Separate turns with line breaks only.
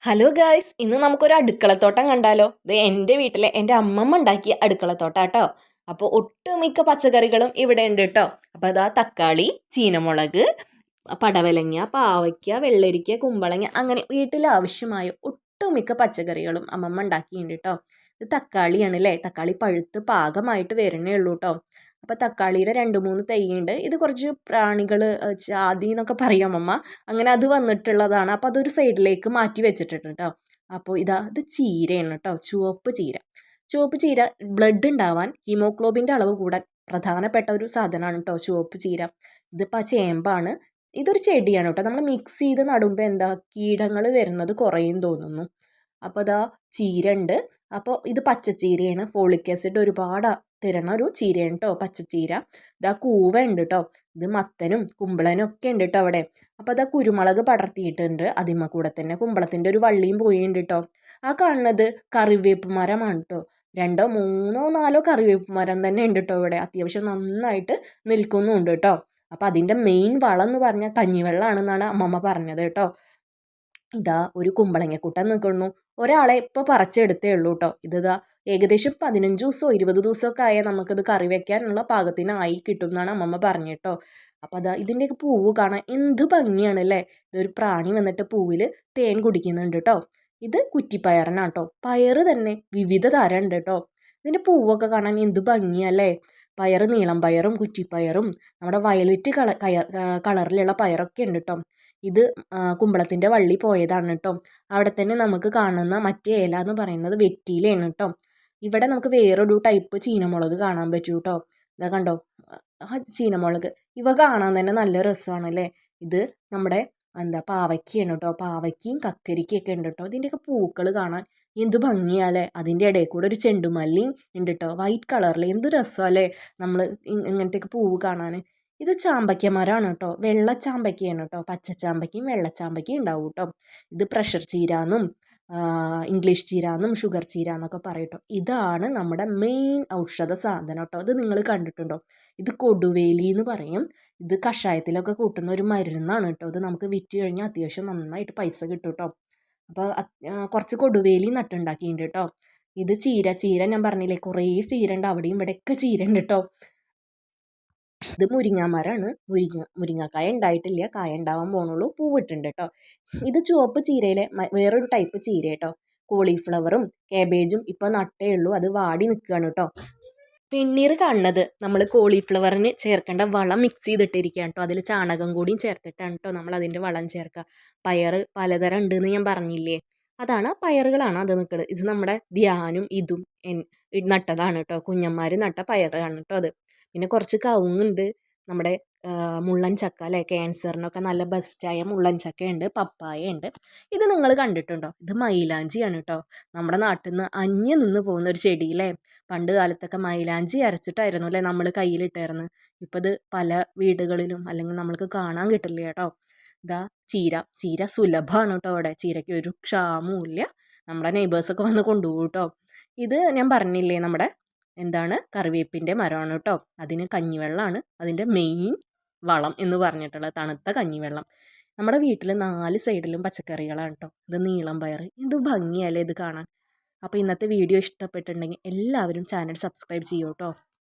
Hello guys, ഇന്ന് നമുക്കൊരു അടുക്കളത്തോട്ടം കണ്ടാലോ? ഇത് എൻ്റെ വീട്ടിലെ എൻ്റെ അമ്മമ്മ ഉണ്ടാക്കിയ അടുക്കളത്തോട്ടം കേട്ടോ. അപ്പോൾ ഒട്ടുമിക്ക പച്ചക്കറികളും ഇവിടെ ഉണ്ട് കേട്ടോ. അപ്പോൾ അതാ തക്കാളി, ചീനമുളക്, പടവലങ്ങ, പാവയ്ക്ക, വെള്ളരിക്ക, കുമ്പളങ്ങ, അങ്ങനെ വീട്ടിൽ ആവശ്യമായ ഒട്ടുമിക്ക പച്ചക്കറികളും അമ്മമ്മ ഉണ്ടാക്കിയിട്ടുണ്ട് കേട്ടോ. ഇത് തക്കാളിയാണ് അല്ലേ? തക്കാളി പഴുത്ത് പാകമായിട്ട് വരണേ ഉള്ളൂ കേട്ടോ. അപ്പോൾ തക്കാളിയുടെ 2-3 തൈയുണ്ട്. ഇത് കുറച്ച് പ്രാണികൾ ജാതി എന്നൊക്കെ പറയും അമ്മമ്മ. അങ്ങനെ അത് വന്നിട്ടുള്ളതാണ്. അപ്പോൾ അതൊരു സൈഡിലേക്ക് മാറ്റി വെച്ചിട്ടുണ്ട് കേട്ടോ. അപ്പോൾ ഇത് ചീരയാണ് കേട്ടോ, ചുവപ്പ് ചീര. ചുവപ്പ് ചീര ബ്ലഡ് ഉണ്ടാവാൻ, ഹീമോഗ്ലോബിൻ്റെ അളവ് കൂടാൻ പ്രധാനപ്പെട്ട ഒരു സാധനമാണ് കേട്ടോ ചുവപ്പ് ചീര. ഇതിപ്പോൾ ചേമ്പാണ്. ഇതൊരു ചെടിയാണ് കേട്ടോ. നമ്മൾ മിക്സ് ചെയ്ത് നടുമ്പോൾ എന്താ കീടങ്ങൾ വരുന്നത് കുറയും തോന്നുന്നു. അപ്പോൾ ചീര ഉണ്ട്. അപ്പോൾ ഇത് പച്ചച്ചീരയാണ്. ഫോളിക് ആസിഡ് ഒരുപാട് തരണ ഒരു ചീരയാണ് കേട്ടോ പച്ചച്ചീര. കൂവ ഉണ്ട് കേട്ടോ. ഇത് മത്തനും കുമ്പളനും ഒക്കെ ഉണ്ട് കേട്ടോ അവിടെ. അപ്പോൾ കുരുമുളക് പടർത്തിയിട്ടുണ്ട്. അതിന്മേൽ കൂടെ തന്നെ കുമ്പളത്തിൻ്റെ ഒരു വള്ളിയും പോയിട്ടുണ്ട് കേട്ടോ. ആ കാണുന്നത് കറിവേപ്പ് മരമാണ് കേട്ടോ. 2, 3, 4 കറിവേപ്പ് മരം തന്നെ ഉണ്ട് കേട്ടോ ഇവിടെ. അത്യാവശ്യം നന്നായിട്ട് നിൽക്കുന്നുണ്ട് കേട്ടോ. അപ്പോൾ അതിൻ്റെ മെയിൻ വളം എന്ന് പറഞ്ഞാൽ കഞ്ഞിവെള്ളമാണെന്നാണ് അമ്മമ്മ പറഞ്ഞത് കേട്ടോ. ഒരു കുമ്പളങ്ങക്കൂട്ടം നിൽക്കുന്നു. ഒരാളെ ഇപ്പോൾ പറിച്ചെടുത്തേ ഉള്ളൂ കേട്ടോ. ഏകദേശം 15 ദിവസമോ 20 ദിവസമൊക്കെ ആയാൽ നമുക്കിത് കറി വെക്കാനുള്ള പാകത്തിനായി കിട്ടും എന്നാണ് അമ്മമ്മ പറഞ്ഞു കേട്ടോ. അപ്പോൾ ഇതിൻ്റെയൊക്കെ പൂവ് കാണാൻ എന്ത് ഭംഗിയാണ് അല്ലേ? ഇതൊരു പ്രാണി വന്നിട്ട് പൂവിൽ തേൻ കുടിക്കുന്നുണ്ട് കേട്ടോ. ഇത് കുറ്റിപ്പയറിനാണ് കേട്ടോ. പയറ് തന്നെ വിവിധ തരം ഉണ്ട് കേട്ടോ. ഇതിൻ്റെ പൂവൊക്കെ കാണാൻ എന്ത് ഭംഗിയല്ലേ? പയർ നീളം പയറും കുറ്റിപ്പയറും നമ്മുടെ വയലറ്റ് കളറിലുള്ള പയറൊക്കെ ഉണ്ട് കേട്ടോ. ഇത് കുമ്പളത്തിൻ്റെ വള്ളി പോയതാണ് കേട്ടോ. അവിടെ തന്നെ നമുക്ക് കാണുന്ന മറ്റേ ഇല എന്ന് പറയുന്നത് വെറ്റിലയാണ് കേട്ടോ. ഇവിടെ നമുക്ക് വേറൊരു ടൈപ്പ് ചീനമുളക് കാണാൻ പറ്റൂ കേട്ടോ. കണ്ടോ ആ ചീനമുളക്. ഇവ കാണാൻ തന്നെ നല്ല രസമാണല്ലേ. ഇത് നമ്മുടെ പാവയ്ക്കയാണ് കേട്ടോ. പാവയ്ക്കയും കക്കരിക്കൊക്കെ ഉണ്ട് കേട്ടോ. ഇതിൻ്റെയൊക്കെ പൂക്കൾ കാണാൻ എന്ത് ഭംഗിയാല്ലേ. അതിൻ്റെ ഇടയിൽ കൂടെ ഒരു ചെണ്ടുമല്ലി ഉണ്ട് കേട്ടോ, വൈറ്റ് കളറിൽ. എന്ത് രസമല്ലേ നമ്മൾ ഇങ്ങനത്തെയൊക്കെ പൂവ് കാണാൻ. ഇത് ചാമ്പയ്ക്ക മരമാണ് കേട്ടോ. വെള്ള ചാമ്പയ്ക്കയാണ് കേട്ടോ. പച്ചച്ചാമ്പയ്ക്കയും വെള്ളച്ചാമ്പയ്ക്കയും ഉണ്ടാവും കേട്ടോ. ഇത് പ്രഷർ ചീരാന്നും ഇംഗ്ലീഷ് ചീരാന്നും ഷുഗർ ചീര എന്നൊക്കെ പറയും കേട്ടോ. ഇതാണ് നമ്മുടെ മെയിൻ ഔഷധ സാധനം കേട്ടോ. ഇത് നിങ്ങൾ കണ്ടിട്ടുണ്ടോ? ഇത് കൊടുവേലി എന്ന് പറയും. ഇത് കഷായത്തിലൊക്കെ കൂട്ടുന്ന ഒരു മരുന്നാണ് കേട്ടോ. ഇത് നമുക്ക് വിറ്റ് കഴിഞ്ഞാൽ അത്യാവശ്യം നന്നായിട്ട് പൈസ കിട്ടും കേട്ടോ. അപ്പോൾ കുറച്ച് കൊടുവേലി നട്ടുണ്ടാക്കിയിട്ടുണ്ട് കേട്ടോ. ഇത് ചീര ഞാൻ പറഞ്ഞില്ലേ, കുറേ ചീര ഉണ്ട്. അവിടെയും ഇവിടെയൊക്കെ ചീര ഉണ്ട് കേട്ടോ. ഇത് മുരിങ്ങാമരമാണ്. മുരിങ്ങക്കായ ഉണ്ടായിട്ടില്ല, കായ ഉണ്ടാവാൻ പോകണുള്ളൂ. പൂവിട്ടുണ്ട് കേട്ടോ. ഇത് ചുവപ്പ് ചീരയിലെ വേറൊരു ടൈപ്പ് ചീര കേട്ടോ. കോളിഫ്ലവറും കാബേജും ഇപ്പോൾ നട്ടേ ഉള്ളൂ. അത് വാടി നിൽക്കുകയാണ് കേട്ടോ. പിന്നീട് കാണുന്നത് നമ്മൾ കോളിഫ്ലവറിന് ചേർക്കേണ്ട വളം മിക്സ് ചെയ്തിട്ടിരിക്കുകയാണ് കേട്ടോ. അതിൽ ചാണകം കൂടിയും ചേർത്തിട്ടാണ് കേട്ടോ നമ്മൾ അതിൻ്റെ വളം ചേർക്കുക. പയർ പലതരം ഉണ്ടെന്ന് ഞാൻ പറഞ്ഞില്ലേ, അതാണ് പയറുകളാണ് അത് നിൽക്കുന്നത്. ഇത് നമ്മുടെ ധ്യാനും ഇതും നട്ടതാണ് കേട്ടോ. കുഞ്ഞന്മാർ നട്ട പയറാണ് കേട്ടോ അത്. പിന്നെ കുറച്ച് കവുങ്ങുണ്ട്. നമ്മുടെ മുള്ളൻ ചക്ക അല്ലേ, ക്യാൻസറിനൊക്കെ നല്ല ബെസ്റ്റായ മുള്ളൻ ചക്കയുണ്ട്, പപ്പായ ഉണ്ട്. ഇത് നിങ്ങൾ കണ്ടിട്ടുണ്ടോ? ഇത് മൈലാഞ്ചിയാണ് കേട്ടോ. നമ്മുടെ നാട്ടിൽ നിന്ന് അന്യം നിന്ന് പോകുന്ന ഒരു ചെടിയില്ലേ. പണ്ട് കാലത്തൊക്കെ മൈലാഞ്ചി അരച്ചിട്ടായിരുന്നു അല്ലേ നമ്മൾ കയ്യിലിട്ടായിരുന്നു. ഇപ്പോൾ ഇത് പല വീടുകളിലും അല്ലെങ്കിൽ നമ്മൾക്ക് കാണാൻ കിട്ടില്ല കേട്ടോ. ചീര സുലഭമാണ് കേട്ടോ അവിടെ. ചീരയ്ക്ക് ഒരു ക്ഷാമവും ഇല്ല. നമ്മുടെ നെയ്ബേഴ്സൊക്കെ വന്ന് കൊണ്ടുപോകും കേട്ടോ. ഇത് ഞാൻ പറഞ്ഞില്ലേ, നമ്മുടെ കറിവേപ്പിൻ്റെ മരമാണ് കേട്ടോ. അതിന് കഞ്ഞിവെള്ളമാണ് അതിൻ്റെ മെയിൻ വളം എന്ന് പറഞ്ഞിട്ടുള്ളത്. തണുത്ത കഞ്ഞിവെള്ളം. നമ്മുടെ വീട്ടിൽ 4 സൈഡിലും പച്ചക്കറികളാണ് കേട്ടോ. ഇത് നീളം പയർ. ഇത് ഭംഗിയല്ലേ ഇത് കാണാൻ. അപ്പോൾ ഇന്നത്തെ വീഡിയോ ഇഷ്ടപ്പെട്ടിട്ടുണ്ടെങ്കിൽ എല്ലാവരും ചാനൽ സബ്സ്ക്രൈബ് ചെയ്യൂ കേട്ടോ.